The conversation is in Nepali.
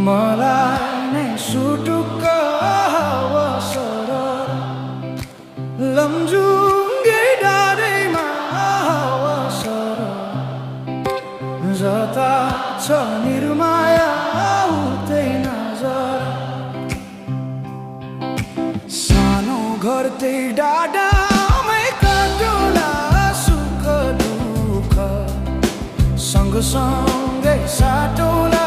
मलाई नै सुटुक्क अवसर लम्जुङ्गे डाँडैमा अवसर जता छ निर्माया उतै नजर सानो घर त्यही डाँडामै काटुला सुख दुःख सँगसँगै साटौला